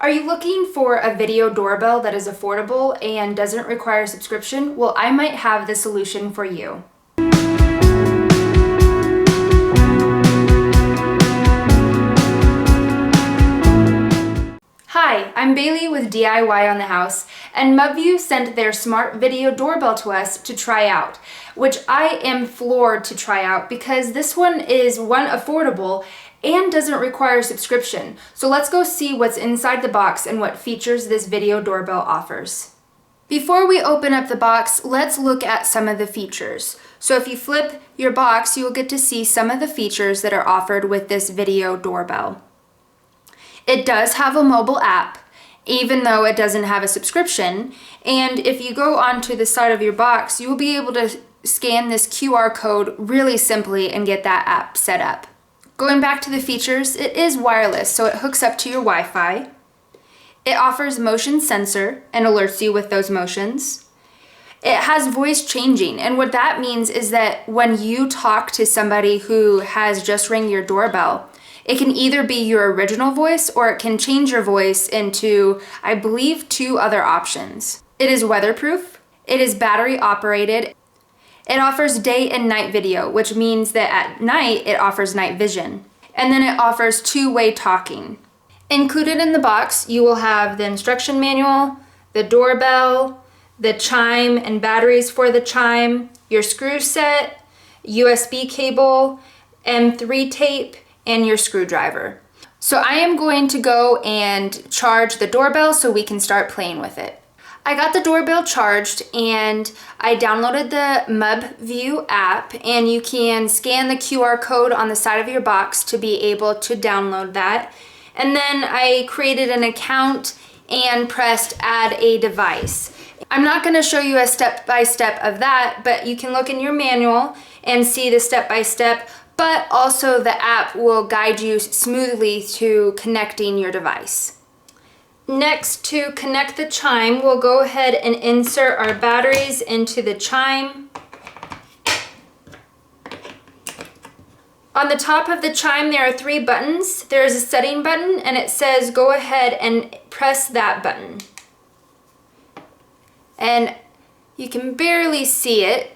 Are you looking for a video doorbell that is affordable and doesn't require a subscription? Well, I might have the solution for you. Hi, I'm Bailey with DIY on the House, and Mubview sent their smart video doorbell to us to try out, which I am floored to try out because this one is affordable and doesn't require a subscription. So let's go see what's inside the box and what features this video doorbell offers. Before we open up the box, let's look at some of the features. So if you flip your box, you will get to see some of the features that are offered with this video doorbell. It does have a mobile app, even though it doesn't have a subscription. And if you go onto the side of your box, you will be able to scan this QR code really simply and get that app set up. Going back to the features, it is wireless, so it hooks up to your Wi-Fi. It offers motion sensor and alerts you with those motions. It has voice changing, and what that means is that when you talk to somebody who has just rang your doorbell, it can either be your original voice or it can change your voice into, I believe, 2 other options. It is weatherproof, it is battery operated, it offers day and night video, which means that at night it offers night vision. And then it offers 2-way talking. Included in the box, you will have the instruction manual, the doorbell, the chime and batteries for the chime, your screw set, USB cable, M3 tape, and your screwdriver. So I am going to go and charge the doorbell so we can start playing with it. I got the doorbell charged and I downloaded the Mubview app, and you can scan the QR code on the side of your box to be able to download that. And then I created an account and pressed add a device. I'm not going to show you a step-by-step of that, but you can look in your manual and see the step-by-step, but also the app will guide you smoothly to connecting your device. Next, to connect the chime, we'll go ahead and insert our batteries into the chime. On the top of the chime, there are 3 buttons. There's a setting button, and it says go ahead and press that button. And you can barely see it,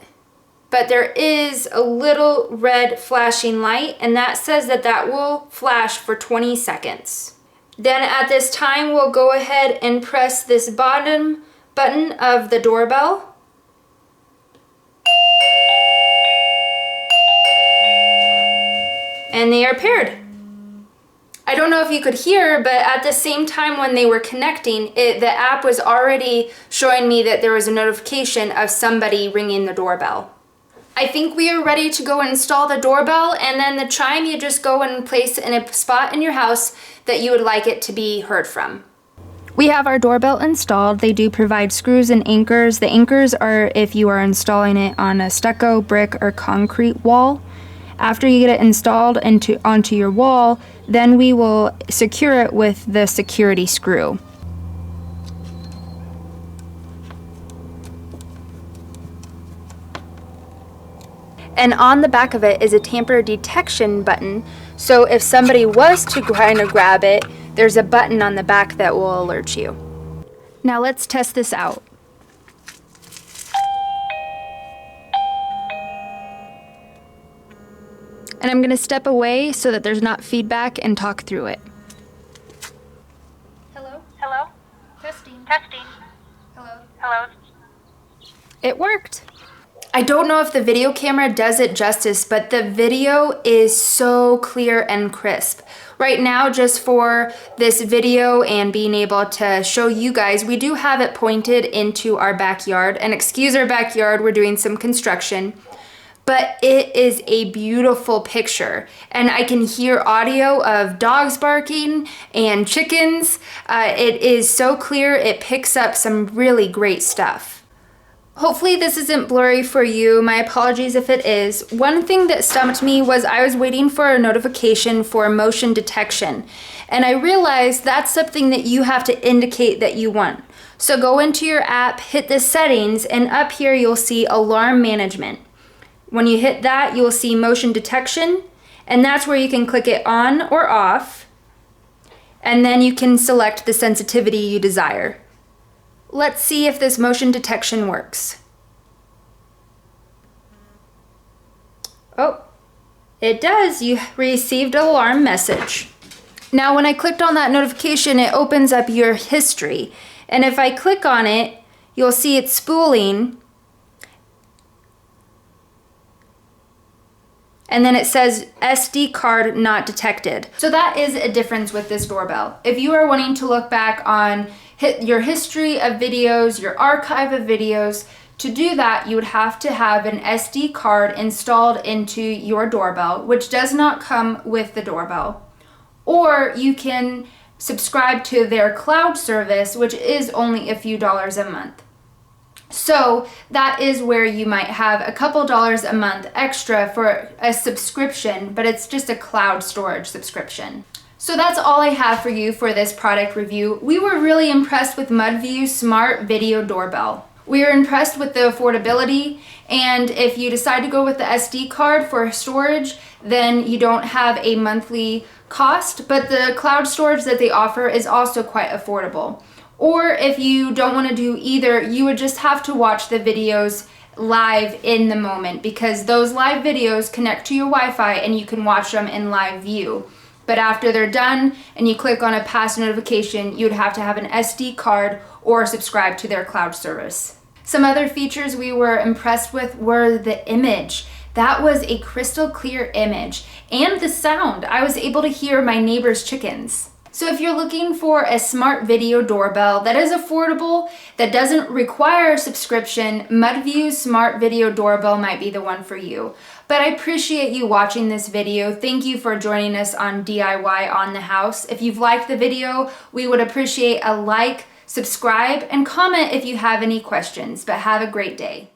but there is a little red flashing light, and that says that that will flash for 20 seconds. Then at this time, we'll go ahead and press this bottom button of the doorbell. And they are paired. I don't know if you could hear, but at the same time when they were connecting, the app was already showing me that there was a notification of somebody ringing the doorbell. I think we are ready to go and install the doorbell, and then the chime you just go and place in a spot in your house that you would like it to be heard from. We have our doorbell installed. They do provide screws and anchors. The anchors are if you are installing it on a stucco, brick, or concrete wall. After you get it installed onto your wall, then we will secure it with the security screw. And on the back of it is a tamper detection button, so if somebody was to kind of grab it, there's a button on the back that will alert you. Now let's test this out. And I'm going to step away so that there's not feedback and talk through it. Hello? Hello? Testing. Testing. Hello? Hello? It worked. I don't know if the video camera does it justice, but the video is so clear and crisp. Right now, just for this video and being able to show you guys, we do have it pointed into our backyard. And excuse our backyard, we're doing some construction. But it is a beautiful picture, and I can hear audio of dogs barking and chickens. It is so clear, it picks up some really great stuff. Hopefully this isn't blurry for you. My apologies if it is. One thing that stumped me was I was waiting for a notification for motion detection, and I realized that's something that you have to indicate that you want. So go into your app, hit the settings, and up here you'll see alarm management. When you hit that, you'll see motion detection, and that's where you can click it on or off. and then you can select the sensitivity you desire. Let's see if this motion detection works. Oh, it does. You received an alarm message. Now, when I clicked on that notification, it opens up your history. And if I click on it, you'll see it spooling. And then it says SD card not detected. So that is a difference with this doorbell. If you are wanting to look back on your history of videos, your archive of videos, to do that, you would have to have an SD card installed into your doorbell, which does not come with the doorbell. Or you can subscribe to their cloud service, which is only a few dollars a month. So that is where you might have a couple dollars a month extra for a subscription, but it's just a cloud storage subscription. So that's all I have for you for this product review. We were really impressed with Mubview Smart Video Doorbell. We are impressed with the affordability, and if you decide to go with the SD card for storage, then you don't have a monthly cost, but the cloud storage that they offer is also quite affordable. Or if you don't want to do either, you would just have to watch the videos live in the moment, because those live videos connect to your Wi-Fi and you can watch them in live view. But after they're done and you click on a pass notification, you'd have to have an SD card or subscribe to their cloud service. Some other features we were impressed with were the image. That was a crystal clear image, and the sound. I was able to hear my neighbor's chickens. So if you're looking for a smart video doorbell that is affordable, that doesn't require a subscription, Mubview Smart Video Doorbell might be the one for you. But I appreciate you watching this video. Thank you for joining us on DIY on the house. If you've liked the video, we would appreciate a like, subscribe, and comment if you have any questions. But have a great day.